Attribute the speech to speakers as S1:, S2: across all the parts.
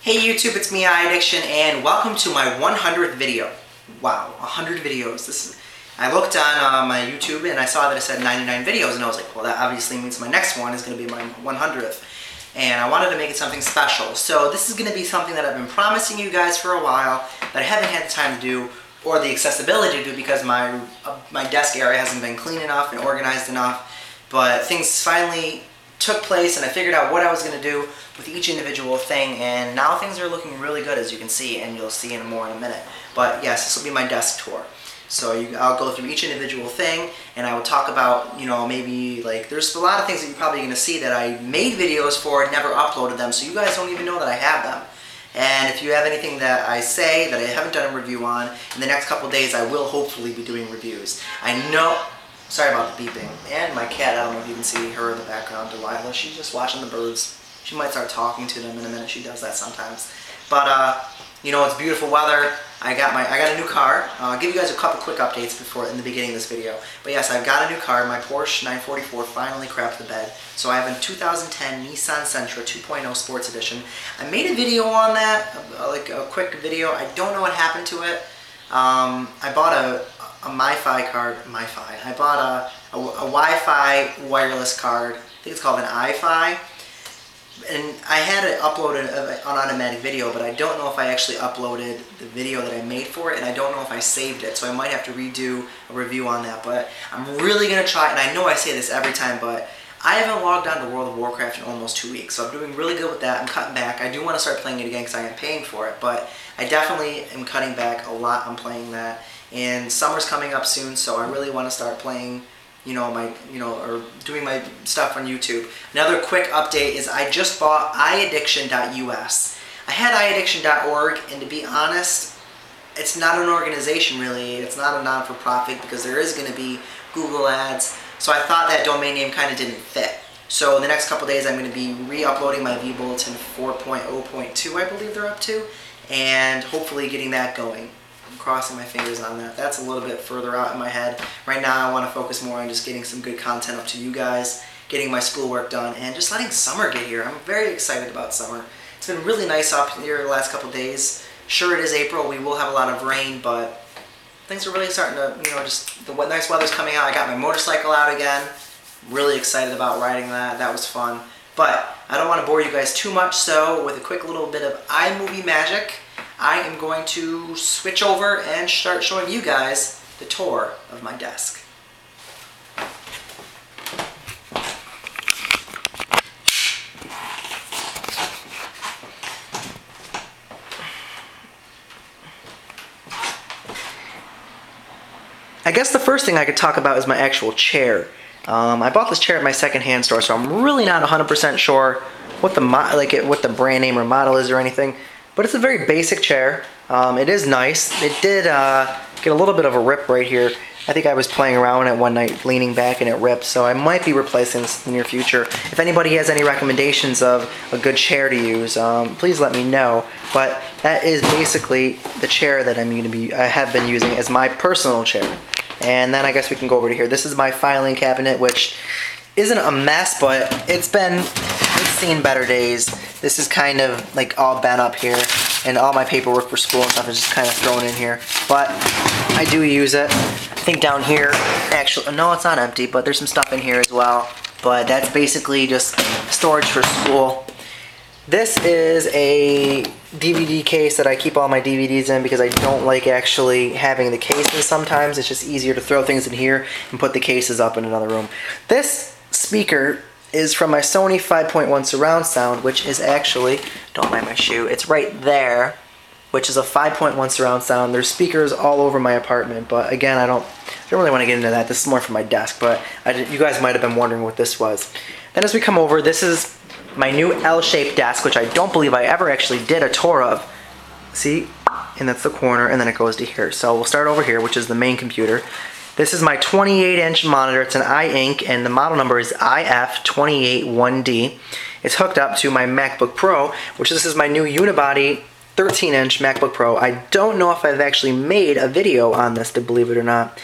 S1: Hey YouTube, it's me, iAddiction, and welcome to my 100th video. Wow, 100 videos. I looked on my YouTube and I saw that it said 99 videos, and I was like, well, that obviously means my next one is going to be my 100th. And I wanted to make it something special. So this is going to be something that I've been promising you guys for a while, that I haven't had the time to do, or the accessibility to do, because my desk area hasn't been clean enough and organized enough. But things finally took place and I figured out what I was going to do with each individual thing, and now things are looking really good, as you can see, and you'll see more in a minute. But yes, this will be my desk tour. So I'll go through each individual thing, and I will talk about, maybe, like, there's a lot of things that you're probably going to see that I made videos for and never uploaded them, so you guys don't even know that I have them. And if you have anything that I say that I haven't done a review on, in the next couple days I will hopefully be doing reviews. I know, sorry about the beeping, and my cat, I don't know if you can see her in the background, Delilah, she's just watching the birds. She might start talking to them in a minute, she does that sometimes. But, it's beautiful weather. I got a new car. I'll give you guys a couple quick updates in the beginning of this video. But yes, I've got a new car. My Porsche 944 finally crapped the bed. So I have a 2010 Nissan Sentra 2.0 Sports Edition. I made a video on that, like a quick video. I don't know what happened to it. I bought a MiFi card. I bought a Wi-Fi wireless card. I think it's called an iFi. And I had it uploaded an automatic video, but I don't know if I actually uploaded the video that I made for it, and I don't know if I saved it, so I might have to redo a review on that. But I'm really going to try, and I know I say this every time, but I haven't logged on to World of Warcraft in almost 2 weeks, so I'm doing really good with that. I'm cutting back. I do want to start playing it again because I am paying for it, but I definitely am cutting back a lot on playing that. And summer's coming up soon, so I really want to start playing or doing my stuff on YouTube. Another quick update is I just bought iAddiction.us. I had iAddiction.org, and to be honest, it's not an organization really. It's not a non-for-profit because there is going to be Google ads. So I thought that domain name kind of didn't fit. So in the next couple days I'm going to be re-uploading my vBulletin 4.0.2, I believe they're up to, and hopefully getting that going. I'm crossing my fingers on that. That's a little bit further out in my head. Right now I want to focus more on just getting some good content up to you guys, getting my schoolwork done, and just letting summer get here. I'm very excited about summer. It's been really nice up here the last couple days. Sure, it is April. We will have a lot of rain, but things are really starting to, just the nice weather's coming out. I got my motorcycle out again. Really excited about riding that. That was fun. But I don't want to bore you guys too much, so with a quick little bit of iMovie magic, I am going to switch over and start showing you guys the tour of my desk. I guess the first thing I could talk about is my actual chair. I bought this chair at my secondhand store, so I'm really not 100% sure what the brand name or model is or anything. But it's a very basic chair. It is nice. It did get a little bit of a rip right here. I think I was playing around with it one night, leaning back, and it ripped. So I might be replacing this in the near future. If anybody has any recommendations of a good chair to use, please let me know. But that is basically the chair that I have been using as my personal chair. And then I guess we can go over to here. This is my filing cabinet, which isn't a mess, but it's seen better days. This is kind of like all bent up here, and all my paperwork for school and stuff is just kind of thrown in here. But I do use it. I think down here, actually, no, it's not empty, but there's some stuff in here as well. But that's basically just storage for school. This is a DVD case that I keep all my DVDs in because I don't like actually having the cases sometimes. It's just easier to throw things in here and put the cases up in another room. This speaker is from my Sony 5.1 surround sound, which is actually, don't mind my shoe, it's right there, which is a 5.1 surround sound. There's speakers all over my apartment, but again, I don't really want to get into that. This is more for my desk, but you guys might have been wondering what this was. Then as we come over, this is my new L-shaped desk, which I don't believe I ever actually did a tour of. See? And that's the corner, and then it goes to here. So we'll start over here, which is the main computer. This is my 28-inch monitor. It's an iInc, and the model number is IF281D. It's hooked up to my MacBook Pro, which this is my new unibody 13-inch MacBook Pro. I don't know if I've actually made a video on this, to believe it or not.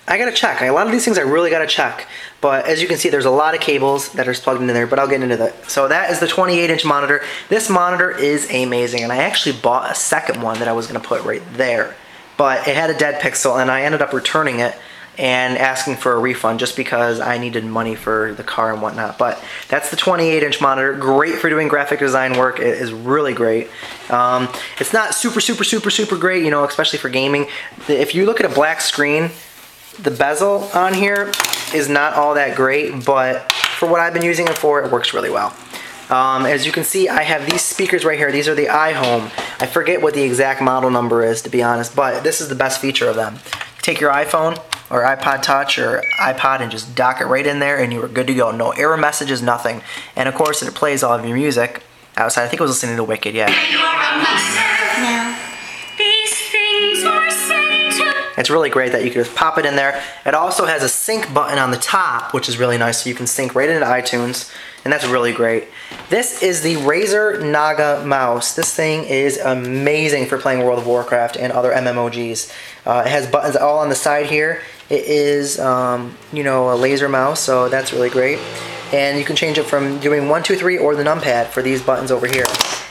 S1: I gotta check. A lot of these things I really gotta check. But as you can see, there's a lot of cables that are plugged into there, but I'll get into that. So that is the 28-inch monitor. This monitor is amazing, and I actually bought a second one that I was gonna put right there. But it had a dead pixel, and I ended up returning it and asking for a refund just because I needed money for the car and whatnot. But that's the 28-inch monitor. Great for doing graphic design work. It is really great. It's not super great, you know, especially for gaming. If you look at a black screen, the bezel on here is not all that great, but for what I've been using it for, it works really well. As you can see, I have these speakers right here. These are the iHome. I forget what the exact model number is, to be honest, but this is the best feature of them. Take your iPhone or iPod Touch or iPod and just dock it right in there, and you are good to go. No error messages, nothing. And of course, it plays all of your music outside. I think I was listening to Wicked, yeah. It's really great that you can just pop it in there. It also has a sync button on the top, which is really nice, so you can sync right into iTunes, and that's really great. This is the Razer Naga mouse. This thing is amazing for playing World of Warcraft and other MMOGs. It has buttons all on the side here. It is, you know, a laser mouse, so that's really great. And you can change it from doing 1, 2, 3 or the numpad for these buttons over here.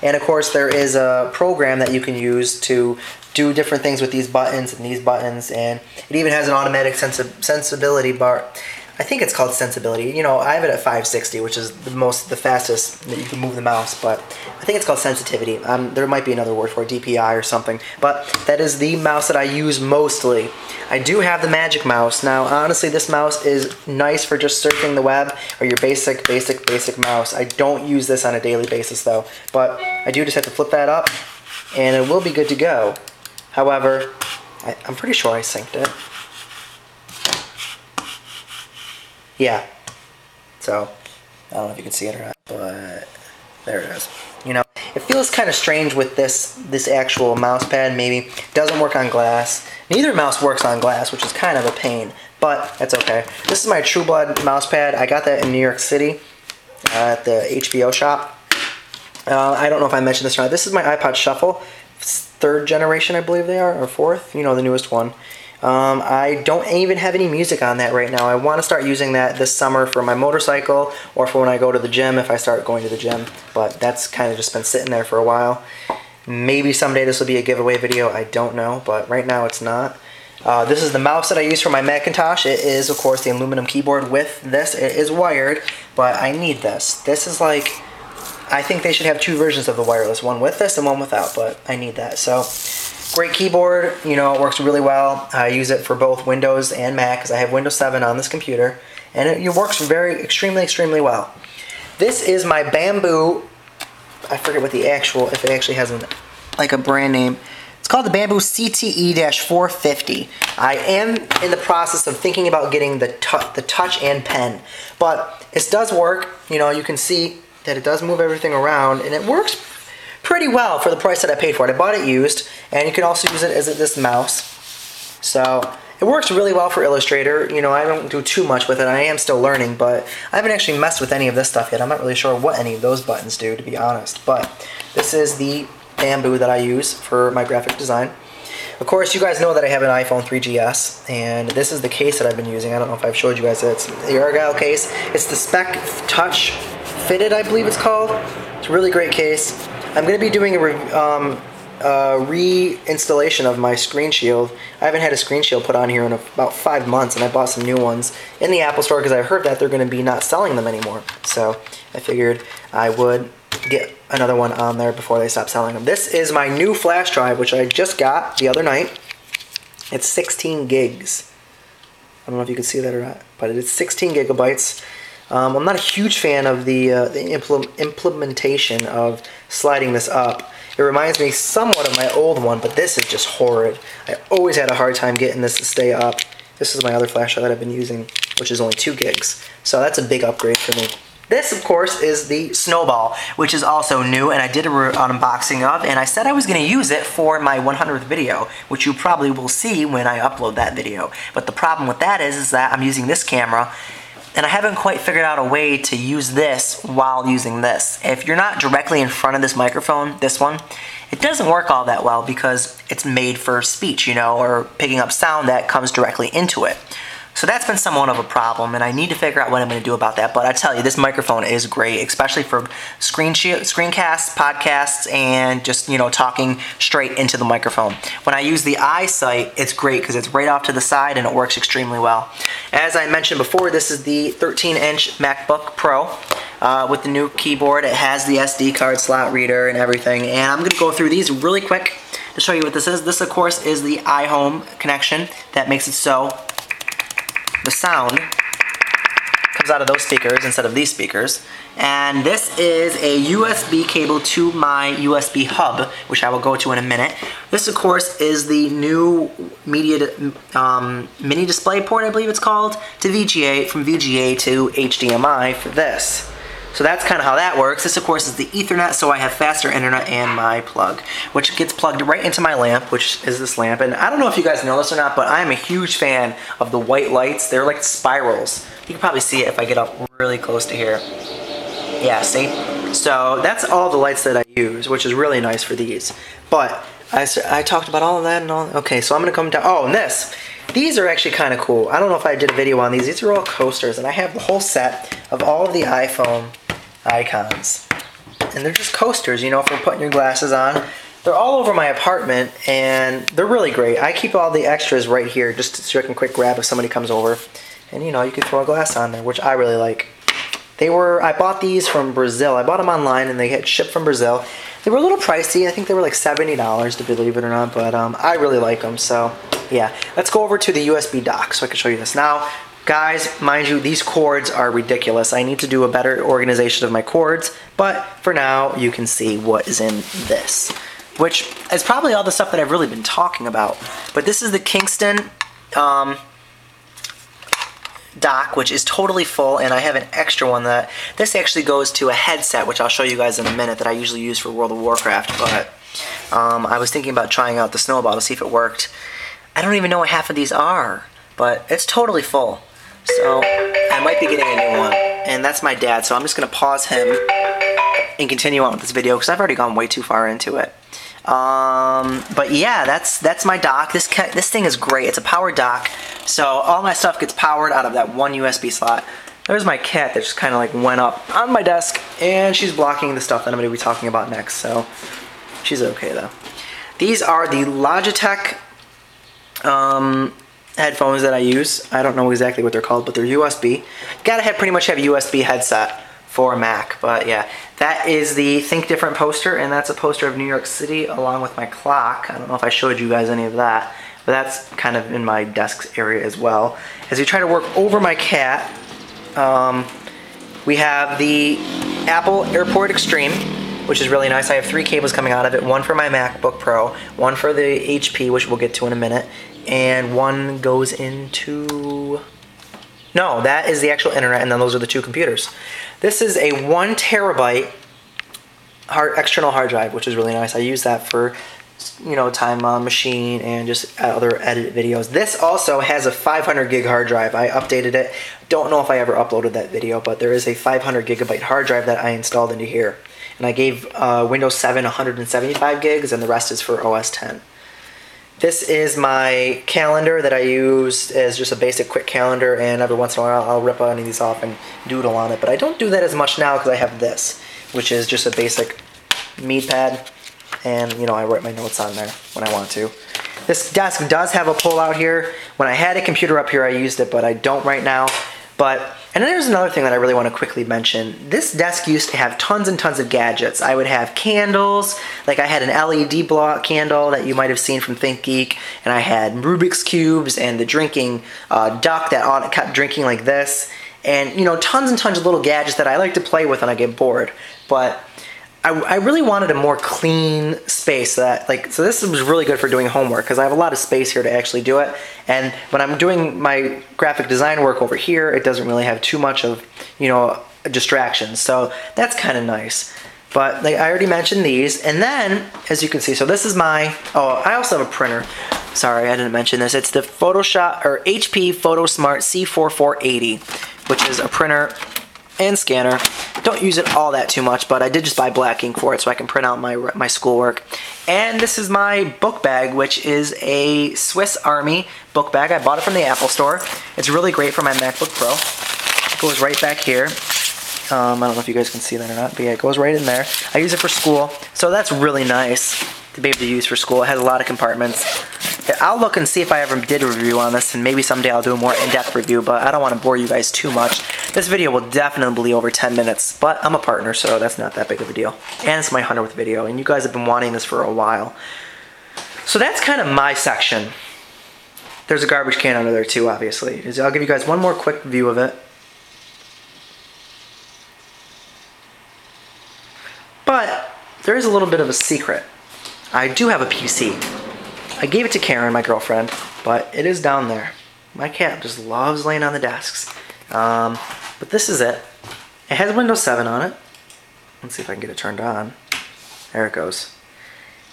S1: And of course, there is a program that you can use to do different things with these buttons and these buttons, and it even has an automatic sensibility bar. I think it's called sensibility. You know, I have it at 560, which is the fastest that you can move the mouse, but I think it's called sensitivity. There might be another word for it, DPI or something, but that is the mouse that I use mostly. I do have the Magic Mouse. Now, honestly, this mouse is nice for just surfing the web or your basic mouse. I don't use this on a daily basis though, but I do just have to flip that up and it will be good to go. However, I'm pretty sure I synced it. Yeah. So, I don't know if you can see it or not, but there it is. You know, it feels kind of strange with this actual mouse pad, maybe. It doesn't work on glass. Neither mouse works on glass, which is kind of a pain, but that's okay. This is my True Blood mouse pad. I got that in New York City at the HBO shop. I don't know if I mentioned this or not. This is my iPod Shuffle. 3rd generation, I believe they are, or 4th, you know, the newest one. I don't even have any music on that right now. I want to start using that this summer for my motorcycle or for when I go to the gym, if I start going to the gym, but that's kind of just been sitting there for a while. Maybe someday this will be a giveaway video, I don't know, but right now it's not. This is the mouse that I use for my Macintosh. It is, of course, the aluminum keyboard with this. It is wired, but I need this. This is like, I think they should have 2 versions of the wireless, one with this and one without, but I need that. So, great keyboard, you know, it works really well. I use it for both Windows and Mac because I have Windows 7 on this computer, and it works extremely well. This is my Bamboo, I forget what the actual, if it actually has like a brand name. It's called the Bamboo CTE-450. I am in the process of thinking about getting the touch and pen, but it does work. You know, you can see that it does move everything around, and it works pretty well for the price that I paid for it. I bought it used, and you can also use it as this mouse. So it works really well for Illustrator. You know, I don't do too much with it. I am still learning, but I haven't actually messed with any of this stuff yet. I'm not really sure what any of those buttons do, to be honest. But this is the Bamboo that I use for my graphic design. Of course, you guys know that I have an iPhone 3GS, and this is the case that I've been using. I don't know if I've showed you guys it. It's the Argyle case. It's the Spec Touch Fitted, I believe it's called. It's a really great case. I'm going to be doing a reinstallation of my screen shield. I haven't had a screen shield put on here in about 5 months, and I bought some new ones in the Apple Store because I heard that they're going to be not selling them anymore. So I figured I would get another one on there before they stop selling them. This is my new flash drive, which I just got the other night. It's 16 gigs. I don't know if you can see that or not, but it's 16 gigabytes. I'm not a huge fan of the implementation of sliding this up. It reminds me somewhat of my old one, but this is just horrid. I always had a hard time getting this to stay up. This is my other flash drive that I've been using, which is only 2 gigs. So that's a big upgrade for me. This, of course, is the Snowball, which is also new, and I did an unboxing of, and I said I was going to use it for my 100th video, which you probably will see when I upload that video. But the problem with that is that I'm using this camera, and I haven't quite figured out a way to use this while using this. If you're not directly in front of this microphone, this one, it doesn't work all that well because it's made for speech, you know, or picking up sound that comes directly into it. So that's been somewhat of a problem, and I need to figure out what I'm going to do about that. But I tell you, this microphone is great, especially for screencasts, podcasts, and just, you know, talking straight into the microphone. When I use the iSight, it's great because it's right off to the side and it works extremely well. As I mentioned before, this is the 13-inch MacBook Pro with the new keyboard. It has the SD card slot reader and everything, and I'm going to go through these really quick to show you what this is. This, of course, is the iHome connection that makes it so the sound comes out of those speakers instead of these speakers. And this is a USB cable to my USB hub, which I will go to in a minute. This, of course, is the new media mini display port, I believe it's called, to VGA, from VGA to HDMI for this. So that's kind of how that works. This, of course, is the Ethernet, so I have faster internet, and my plug, which gets plugged right into my lamp, which is this lamp. And I don't know if you guys know this or not, but I'm a huge fan of the white lights. They're like spirals. You can probably see it if I get up really close to here. Yeah, see? So that's all the lights that I use, which is really nice for these. But I talked about all of that and all. Okay, so I'm going to come down. Oh, and this. These are actually kind of cool. I don't know if I did a video on these. These are all coasters, and I have the whole set of all of the iPhone icons. And they're just coasters, you know, for putting your glasses on. They're all over my apartment, and they're really great. I keep all the extras right here just so I can quick grab if somebody comes over. And, you know, you can throw a glass on there, which I really like. I bought these from Brazil. I bought them online, and they get shipped from Brazil. They were a little pricey. I think they were like $70, to believe it or not, but I really like them, so yeah. Let's go over to the USB dock so I can show you this. Now, guys, mind you, these cords are ridiculous. I need to do a better organization of my cords, but for now, you can see what is in this, which is probably all the stuff that I've really been talking about. But this is the Kingston dock, which is totally full, and I have an extra one that this actually goes to a headset, which I'll show you guys in a minute, that I usually use for World of Warcraft. But I was thinking about trying out the Snowball to see if it worked. I don't even know what half of these are, but it's totally full. So I might be getting a new one, and that's my dad. So I'm just gonna pause him and continue on with this video because I've already gone way too far into it. But yeah, that's my dock. This thing is great. It's a power dock, so all my stuff gets powered out of that one USB slot. There's my cat that just kind of like went up on my desk, and she's blocking the stuff that I'm going to be talking about next, so she's okay though. These are the Logitech headphones that I use. I don't know exactly what they're called, but they're USB. You gotta pretty much have a USB headset for a Mac, but yeah. That is the Think Different poster, and that's a poster of New York City along with my clock. I don't know if I showed you guys any of that, but that's kind of in my desk area as well. As we try to work over my cat, we have the Apple AirPort Extreme, which is really nice. I have 3 cables coming out of it, one for my MacBook Pro, one for the HP, which we'll get to in a minute, and one goes into... No, that is the actual internet, and then those are the 2 computers. This is a 1 terabyte external hard drive, which is really nice. I use that for, you know, Time Machine and just other edit videos. This also has a 500 gig hard drive. I updated it. Don't know if I ever uploaded that video, but there is a 500 gigabyte hard drive that I installed into here. And I gave Windows 7 175 gigs, and the rest is for OS 10. This is my calendar that I use as just a basic quick calendar, and every once in a while I'll rip any of these off and doodle on it. But I don't do that as much now because I have this, which is just a basic meat pad, and you know, I write my notes on there when I want to. This desk does have a pull out here. When I had a computer up here I used it, but I don't right now. And then there's another thing that I really want to quickly mention. This desk used to have tons and tons of gadgets. I would have candles, like I had an LED block candle that you might have seen from ThinkGeek, and I had Rubik's Cubes and the drinking duck that kept drinking like this, and you know, tons and tons of little gadgets that I like to play with when I get bored. But I really wanted a more clean space. So this was really good for doing homework because I have a lot of space here to actually do it. And when I'm doing my graphic design work over here, it doesn't really have too much of, you know, distractions. So that's kind of nice. But like I already mentioned these, and then as you can see, so this is my. Oh, I also have a printer. Sorry, I didn't mention this. It's the HP PhotoSmart C4480, which is a printer and scanner. Don't use it all that too much, but I did just buy black ink for it so I can print out my schoolwork. And this is my book bag, which is a Swiss Army book bag. I bought it from the Apple Store. It's really great for my MacBook Pro. It goes right back here. I don't know if you guys can see that or not, but yeah, it goes right in there. I use it for school, so that's really nice to be able to use for school. It has a lot of compartments. I'll look and see if I ever did a review on this, and maybe someday I'll do a more in-depth review, but I don't want to bore you guys too much. This video will definitely be over 10 minutes, but I'm a partner, so that's not that big of a deal. And it's my 100th video, and you guys have been wanting this for a while. So that's kind of my section. There's a garbage can under there too, obviously. I'll give you guys one more quick view of it. But there is a little bit of a secret. I do have a PC. I gave it to Karen, my girlfriend, but it is down there. My cat just loves laying on the desks. But this is it. It has Windows 7 on it. Let's see if I can get it turned on. There it goes.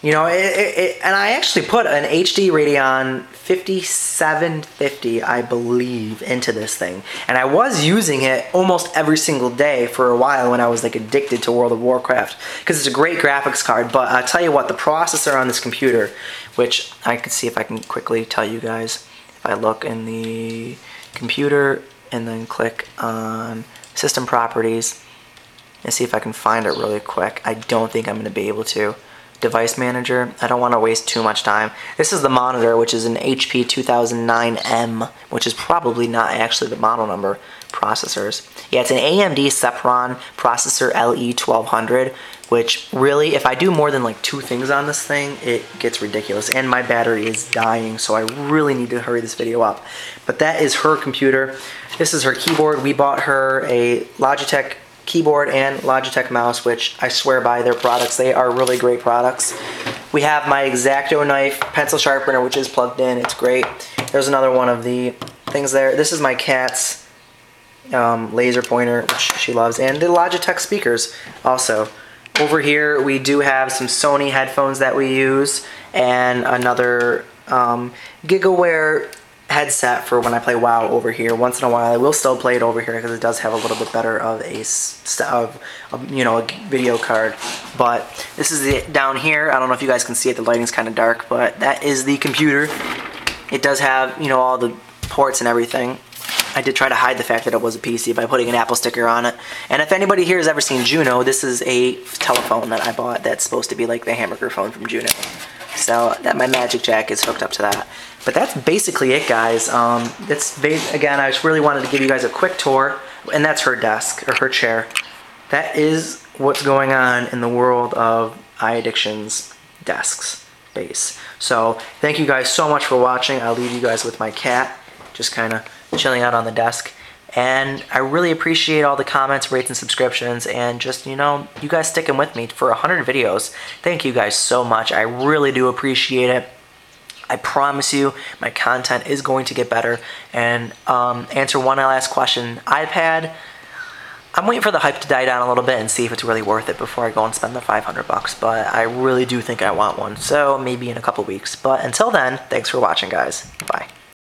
S1: You know, and I actually put an HD Radeon 5750, I believe, into this thing. And I was using it almost every single day for a while when I was like addicted to World of Warcraft, because it's a great graphics card. But I'll tell you what, the processor on this computer, which I can see if I can quickly tell you guys, if I look in the computer and then click on System Properties and see if I can find it really quick. I don't think I'm going to be able to. Device Manager, I don't want to waste too much time. This is the monitor, which is an HP 2009M, which is probably not actually the model number. Processors. Yeah, it's an AMD Cepron processor LE1200, which really, if I do more than like 2 things on this thing, it gets ridiculous. And my battery is dying, so I really need to hurry this video up. But that is her computer. This is her keyboard. We bought her a Logitech keyboard and Logitech mouse, which I swear by their products. They are really great products. We have my X-Acto knife, pencil sharpener, which is plugged in. It's great. There's another one of the things there. This is my cat's laser pointer, which she loves, and the Logitech speakers also. Over here we do have some Sony headphones that we use, and another GigaWare headset for when I play WoW over here. Once in a while I will still play it over here because it does have a little bit better of a video card. But this is it down here. I don't know if you guys can see it, the lighting's kind of dark, but that is the computer. It does have, you know, all the ports and everything. I did try to hide the fact that it was a PC by putting an Apple sticker on it. And if anybody here has ever seen Juno, this is a telephone that I bought that's supposed to be like the hamburger phone from Juno. So that my Magic Jack is hooked up to that. But that's basically it, guys. Again, I just really wanted to give you guys a quick tour. And that's her desk, or her chair. That is what's going on in the world of iAddiction's desks base. So thank you guys so much for watching. I'll leave you guys with my cat, just kind of chilling out on the desk. And I really appreciate all the comments, rates, and subscriptions, and just, you know, you guys sticking with me for 100 videos. Thank you guys so much. I really do appreciate it. I promise you my content is going to get better. And answer one last question. iPad, I'm waiting for the hype to die down a little bit and see if it's really worth it before I go and spend the 500 bucks. But I really do think I want one. So maybe in a couple weeks. But until then, thanks for watching, guys. Bye.